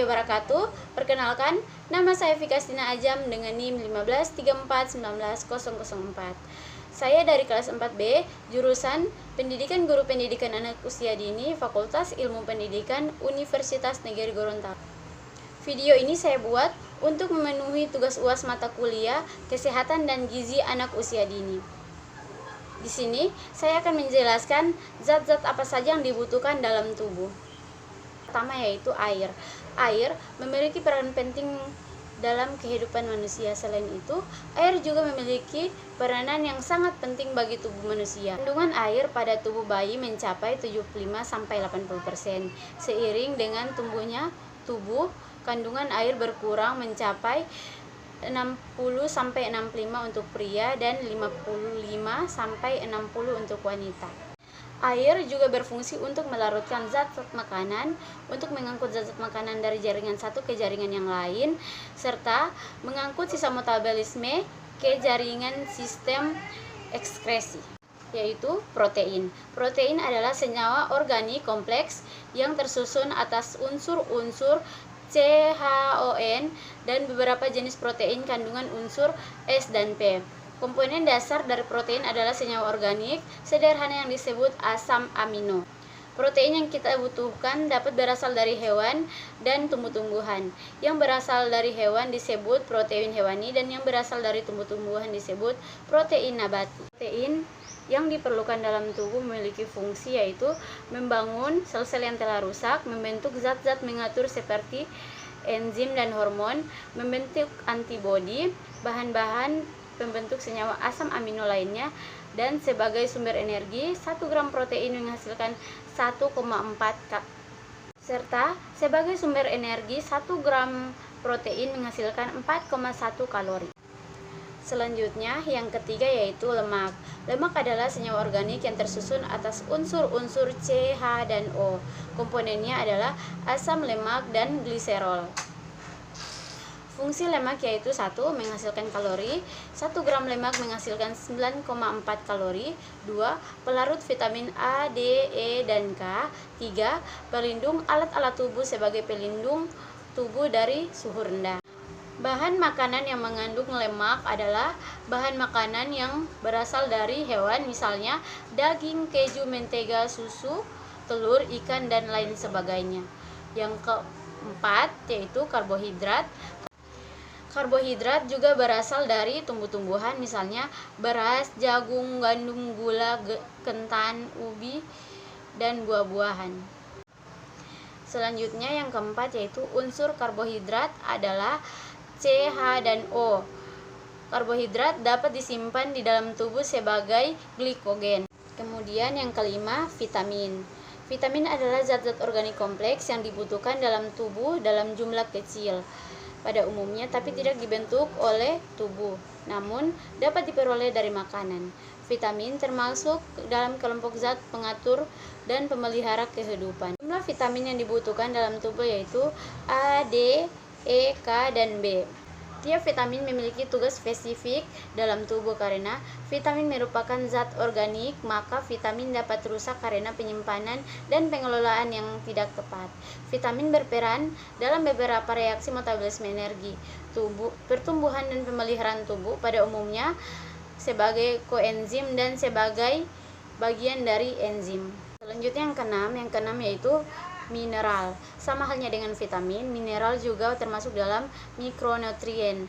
wabarakatuh. Perkenalkan, nama saya Fikastina Ajam dengan NIM 1534190004. Saya dari kelas 4B, jurusan Pendidikan Guru Pendidikan Anak Usia Dini, Fakultas Ilmu Pendidikan, Universitas Negeri Gorontalo. Video ini saya buat untuk memenuhi tugas UAS mata kuliah Kesehatan dan Gizi Anak Usia Dini. Di sini, saya akan menjelaskan zat-zat apa saja yang dibutuhkan dalam tubuh. Pertama yaitu air. Air memiliki peran penting dalam kehidupan manusia. Selain itu, air juga memiliki peranan yang sangat penting bagi tubuh manusia. Kandungan air pada tubuh bayi mencapai 75-80%. Seiring dengan tumbuhnya tubuh, kandungan air berkurang mencapai 60-65 untuk pria dan 55-60 untuk wanita. Air juga berfungsi untuk melarutkan zat-zat makanan, untuk mengangkut zat-zat makanan dari jaringan satu ke jaringan yang lain, serta mengangkut sisa metabolisme ke jaringan sistem ekskresi, yaitu protein. Protein adalah senyawa organik kompleks yang tersusun atas unsur-unsur CHON dan beberapa jenis protein kandungan unsur S dan P. Komponen dasar dari protein adalah senyawa organik sederhana yang disebut asam amino. Protein yang kita butuhkan dapat berasal dari hewan dan tumbuh-tumbuhan. Yang berasal dari hewan disebut protein hewani dan yang berasal dari tumbuh-tumbuhan disebut protein nabati. Protein yang diperlukan dalam tubuh memiliki fungsi yaitu membangun sel-sel yang telah rusak, membentuk zat-zat mengatur seperti enzim dan hormon, membentuk antibodi, bahan-bahan pembentuk senyawa asam amino lainnya, dan sebagai sumber energi 1 gram protein menghasilkan 1,4 serta sebagai sumber energi 1 gram protein menghasilkan 4,1 kalori. Selanjutnya, yang ketiga yaitu lemak. Lemak adalah senyawa organik yang tersusun atas unsur-unsur C, H, dan O. Komponennya adalah asam lemak dan gliserol. Fungsi lemak yaitu 1. Menghasilkan kalori. 1 gram lemak menghasilkan 9,4 kalori. 2. Pelarut vitamin A, D, E, dan K. 3. Pelindung alat-alat tubuh sebagai pelindung tubuh dari suhu rendah. Bahan makanan yang mengandung lemak adalah bahan makanan yang berasal dari hewan, misalnya daging, keju, mentega, susu, telur, ikan, dan lain sebagainya. Yang keempat yaitu karbohidrat. Karbohidrat juga berasal dari tumbuh-tumbuhan, misalnya beras, jagung, gandum, gula, ketan, ubi, dan buah-buahan. Selanjutnya yang keempat yaitu unsur karbohidrat adalah C, H, dan O. Karbohidrat dapat disimpan di dalam tubuh sebagai glikogen. Kemudian yang kelima, vitamin. Vitamin adalah zat-zat organik kompleks yang dibutuhkan dalam tubuh dalam jumlah kecil pada umumnya, tapi tidak dibentuk oleh tubuh, namun dapat diperoleh dari makanan. Vitamin termasuk dalam kelompok zat pengatur dan pemelihara kehidupan. Jumlah vitamin yang dibutuhkan dalam tubuh yaitu A, D, E, K, dan B. Tiap vitamin memiliki tugas spesifik dalam tubuh karena vitamin merupakan zat organik, maka vitamin dapat rusak karena penyimpanan dan pengelolaan yang tidak tepat. Vitamin berperan dalam beberapa reaksi metabolisme energi tubuh, pertumbuhan dan pemeliharaan tubuh pada umumnya sebagai koenzim dan sebagai bagian dari enzim. Selanjutnya yang keenam yaitu mineral. Sama halnya dengan vitamin, mineral juga termasuk dalam mikronutrien.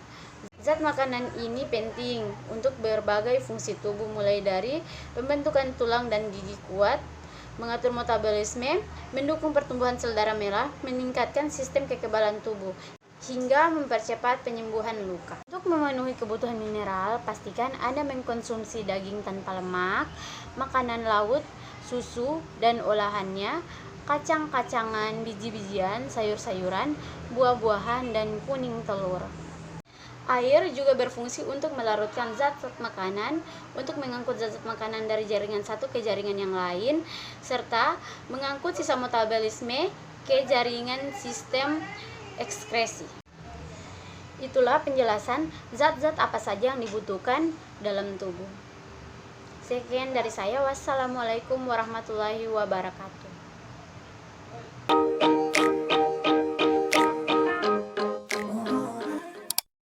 Zat makanan ini penting untuk berbagai fungsi tubuh, mulai dari pembentukan tulang dan gigi kuat, mengatur metabolisme, mendukung pertumbuhan sel darah merah, meningkatkan sistem kekebalan tubuh, hingga mempercepat penyembuhan luka. Untuk memenuhi kebutuhan mineral, pastikan Anda mengkonsumsi daging tanpa lemak, makanan laut, susu dan olahannya, kacang-kacangan, biji-bijian, sayur-sayuran, buah-buahan, dan kuning telur. Air juga berfungsi untuk melarutkan zat-zat makanan, untuk mengangkut zat-zat makanan dari jaringan satu ke jaringan yang lain, serta mengangkut sisa metabolisme ke jaringan sistem ekskresi. Itulah penjelasan zat-zat apa saja yang dibutuhkan dalam tubuh. Sekian dari saya. Wassalamualaikum warahmatullahi wabarakatuh.